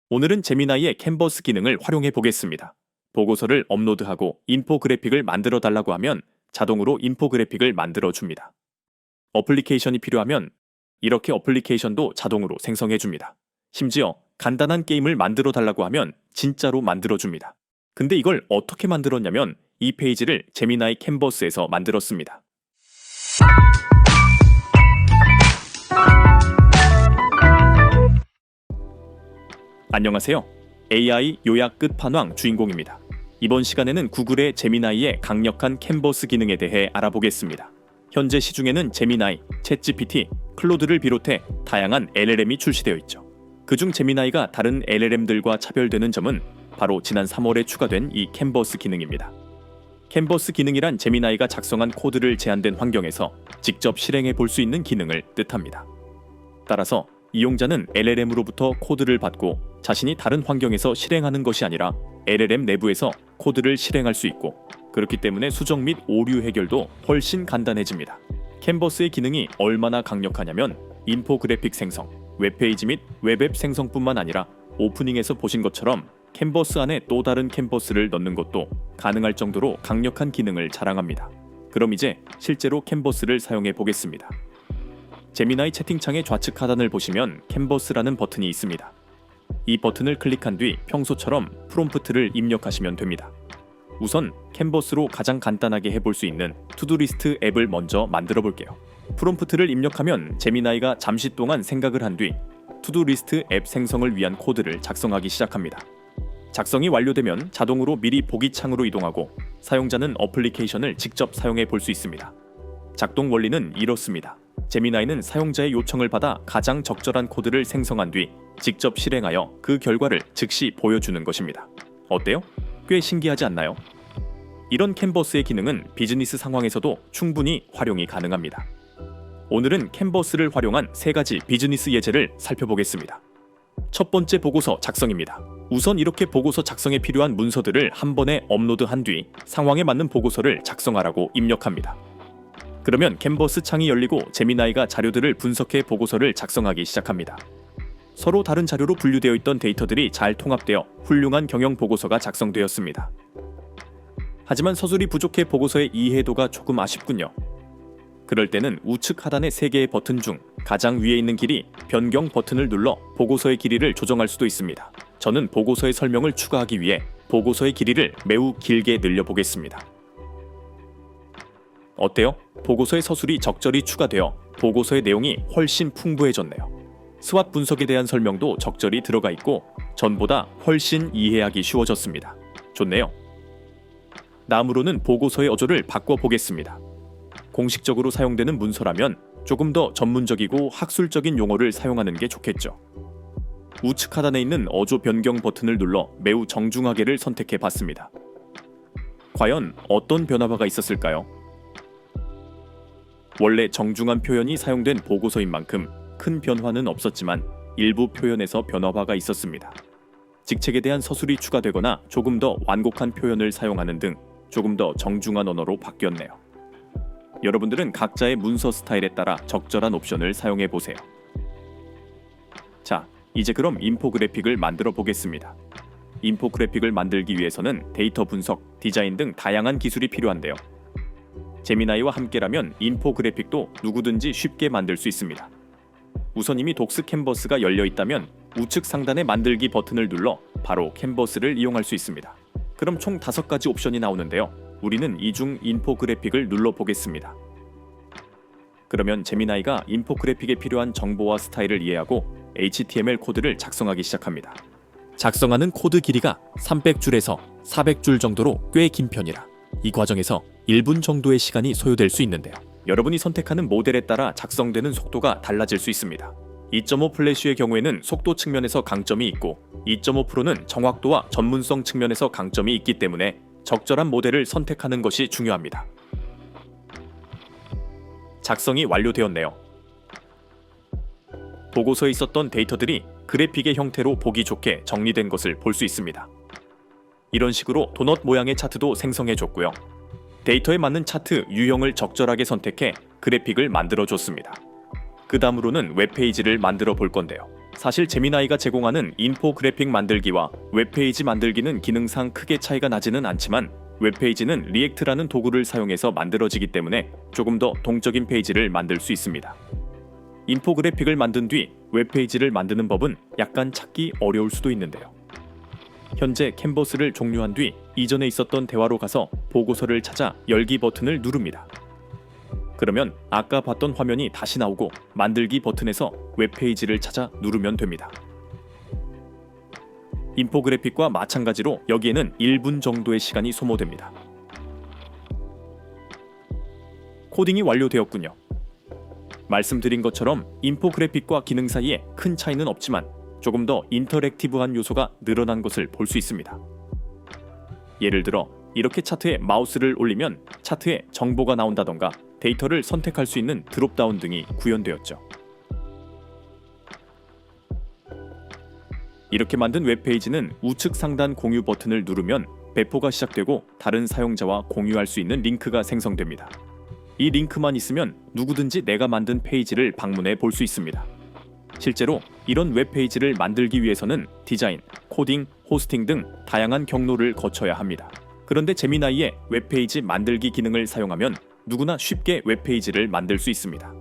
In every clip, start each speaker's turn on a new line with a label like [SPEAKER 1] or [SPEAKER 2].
[SPEAKER 1] 오늘은 제미나이의 캔버스 기능을 활용해 보겠습니다. 보고서를 업로드하고 인포그래픽을 만들어 달라고 하면 자동으로 인포그래픽을 만들어 줍니다. 어플리케이션이 필요하면 이렇게 어플리케이션도 자동으로 생성해 줍니다. 심지어 간단한 게임을 만들어 달라고 하면 진짜로 만들어 줍니다. 근데 이걸 어떻게 만들었냐면 이 페이지를 제미나이 캔버스에서 만들었습니다. 안녕하세요. AI 요약 끝판왕 주인공입니다. 이번 시간에는 구글의 제미나이의 강력한 캔버스 기능에 대해 알아보겠습니다. 현재 시중에는 제미나이, 챗GPT, 클로드를 비롯해 다양한 LLM이 출시되어 있죠. 그중 제미나이가 다른 LLM들과 차별되는 점은 바로 지난 3월에 추가된 이 캔버스 기능입니다. 캔버스 기능이란 제미나이가 작성한 코드를 제한된 환경에서 직접 실행해 볼 수 있는 기능을 뜻합니다. 따라서 이용자는 LLM으로부터 코드를 받고 자신이 다른 환경에서 실행하는 것이 아니라 LLM 내부에서 코드를 실행할 수 있고, 그렇기 때문에 수정 및 오류 해결도 훨씬 간단해집니다. 캔버스의 기능이 얼마나 강력하냐면 인포그래픽 생성, 웹페이지 및 웹앱 생성뿐만 아니라 오프닝에서 보신 것처럼 캔버스 안에 또 다른 캔버스를 넣는 것도 가능할 정도로 강력한 기능을 자랑합니다. 그럼 이제 실제로 캔버스를 사용해 보겠습니다. 제미나이 채팅창의 좌측 하단을 보시면 캔버스라는 버튼이 있습니다. 이 버튼을 클릭한 뒤 평소처럼 프롬프트를 입력하시면 됩니다. 우선 캔버스로 가장 간단하게 해볼 수 있는 투두리스트 앱을 먼저 만들어 볼게요. 프롬프트를 입력하면 제미나이가 잠시 동안 생각을 한 뒤 투두리스트 앱 생성을 위한 코드를 작성하기 시작합니다. 작성이 완료되면 자동으로 미리 보기 창으로 이동하고 사용자는 어플리케이션을 직접 사용해 볼 수 있습니다. 작동 원리는 이렇습니다. 제미나이는 사용자의 요청을 받아 가장 적절한 코드를 생성한 뒤 직접 실행하여 그 결과를 즉시 보여주는 것입니다. 어때요? 꽤 신기하지 않나요? 이런 캔버스의 기능은 비즈니스 상황에서도 충분히 활용이 가능합니다. 오늘은 캔버스를 활용한 3가지 비즈니스 예제를 살펴보겠습니다. 첫 번째, 보고서 작성입니다. 우선 이렇게 보고서 작성에 필요한 문서들을 한 번에 업로드한 뒤 상황에 맞는 보고서를 작성하라고 입력합니다. 그러면 캔버스 창이 열리고 제미나이가 자료들을 분석해 보고서를 작성하기 시작합니다. 서로 다른 자료로 분류되어 있던 데이터들이 잘 통합되어 훌륭한 경영 보고서가 작성되었습니다. 하지만 서술이 부족해 보고서의 이해도가 조금 아쉽군요. 그럴 때는 우측 하단의 3개의 버튼 중 가장 위에 있는 길이 변경 버튼을 눌러 보고서의 길이를 조정할 수도 있습니다. 저는 보고서의 설명을 추가하기 위해 보고서의 길이를 매우 길게 늘려보겠습니다. 어때요? 보고서의 서술이 적절히 추가되어 보고서의 내용이 훨씬 풍부해졌네요. 스왓 분석에 대한 설명도 적절히 들어가 있고 전보다 훨씬 이해하기 쉬워졌습니다. 좋네요. 다음으로는 보고서의 어조를 바꿔보겠습니다. 공식적으로 사용되는 문서라면 조금 더 전문적이고 학술적인 용어를 사용하는 게 좋겠죠. 우측 하단에 있는 어조 변경 버튼을 눌러 매우 정중하게를 선택해 봤습니다. 과연 어떤 변화가 있었을까요? 원래 정중한 표현이 사용된 보고서인 만큼 큰 변화는 없었지만 일부 표현에서 변화가 있었습니다. 직책에 대한 서술이 추가되거나 조금 더 완곡한 표현을 사용하는 등 조금 더 정중한 언어로 바뀌었네요. 여러분들은 각자의 문서 스타일에 따라 적절한 옵션을 사용해 보세요. 자, 이제 그럼 인포그래픽을 만들어 보겠습니다. 인포그래픽을 만들기 위해서는 데이터 분석, 디자인 등 다양한 기술이 필요한데요. 제미나이와 함께라면 인포그래픽도 누구든지 쉽게 만들 수 있습니다. 우선 이미 독스 캔버스가 열려 있다면 우측 상단의 만들기 버튼을 눌러 바로 캔버스를 이용할 수 있습니다. 그럼 총 5가지 옵션이 나오는데요. 우리는 이 중 인포그래픽을 눌러보겠습니다. 그러면 제미나이가 인포그래픽에 필요한 정보와 스타일을 이해하고 HTML 코드를 작성하기 시작합니다. 작성하는 코드 길이가 300줄에서 400줄 정도로 꽤 긴 편이라 이 과정에서 1분 정도의 시간이 소요될 수 있는데요. 여러분이 선택하는 모델에 따라 작성되는 속도가 달라질 수 있습니다. 2.5 플래시의 경우에는 속도 측면에서 강점이 있고 2.5%는 정확도와 전문성 측면에서 강점이 있기 때문에 적절한 모델을 선택하는 것이 중요합니다. 작성이 완료되었네요. 보고서에 있었던 데이터들이 그래픽의 형태로 보기 좋게 정리된 것을 볼 수 있습니다. 이런 식으로 도넛 모양의 차트도 생성해줬고요. 데이터에 맞는 차트 유형을 적절하게 선택해 그래픽을 만들어줬습니다. 그 다음으로는 웹페이지를 만들어 볼 건데요. 사실 제미나이가 제공하는 인포그래픽 만들기와 웹페이지 만들기는 기능상 크게 차이가 나지는 않지만 웹페이지는 리액트라는 도구를 사용해서 만들어지기 때문에 조금 더 동적인 페이지를 만들 수 있습니다. 인포그래픽을 만든 뒤 웹페이지를 만드는 법은 약간 찾기 어려울 수도 있는데요. 현재 캔버스를 종료한 뒤 이전에 있었던 대화로 가서 보고서를 찾아 열기 버튼을 누릅니다. 그러면 아까 봤던 화면이 다시 나오고 만들기 버튼에서 웹페이지를 찾아 누르면 됩니다. 인포그래픽과 마찬가지로 여기에는 1분 정도의 시간이 소모됩니다. 코딩이 완료되었군요. 말씀드린 것처럼 인포그래픽과 기능 사이에 큰 차이는 없지만 조금 더 인터랙티브한 요소가 늘어난 것을 볼 수 있습니다. 예를 들어 이렇게 차트에 마우스를 올리면 차트에 정보가 나온다던가 데이터를 선택할 수 있는 드롭다운 등이 구현되었죠. 이렇게 만든 웹페이지는 우측 상단 공유 버튼을 누르면 배포가 시작되고 다른 사용자와 공유할 수 있는 링크가 생성됩니다. 이 링크만 있으면 누구든지 내가 만든 페이지를 방문해 볼 수 있습니다. 실제로 이런 웹페이지를 만들기 위해서는 디자인, 코딩, 호스팅 등 다양한 경로를 거쳐야 합니다. 그런데 제미나이의 웹페이지 만들기 기능을 사용하면 누구나 쉽게 웹페이지를 만들 수 있습니다.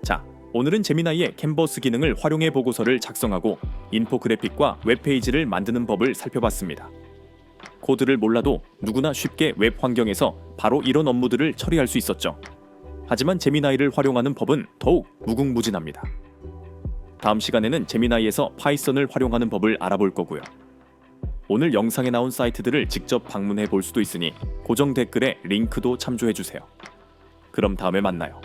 [SPEAKER 1] 자, 오늘은 제미나이의 캔버스 기능을 활용해 보고서를 작성하고 인포그래픽과 웹페이지를 만드는 법을 살펴봤습니다. 코드를 몰라도 누구나 쉽게 웹 환경에서 바로 이런 업무들을 처리할 수 있었죠. 하지만 제미나이를 활용하는 법은 더욱 무궁무진합니다. 다음 시간에는 제미나이에서 파이썬을 활용하는 법을 알아볼 거고요. 오늘 영상에 나온 사이트들을 직접 방문해 볼 수도 있으니 고정 댓글에 링크도 참조해 주세요. 그럼 다음에 만나요.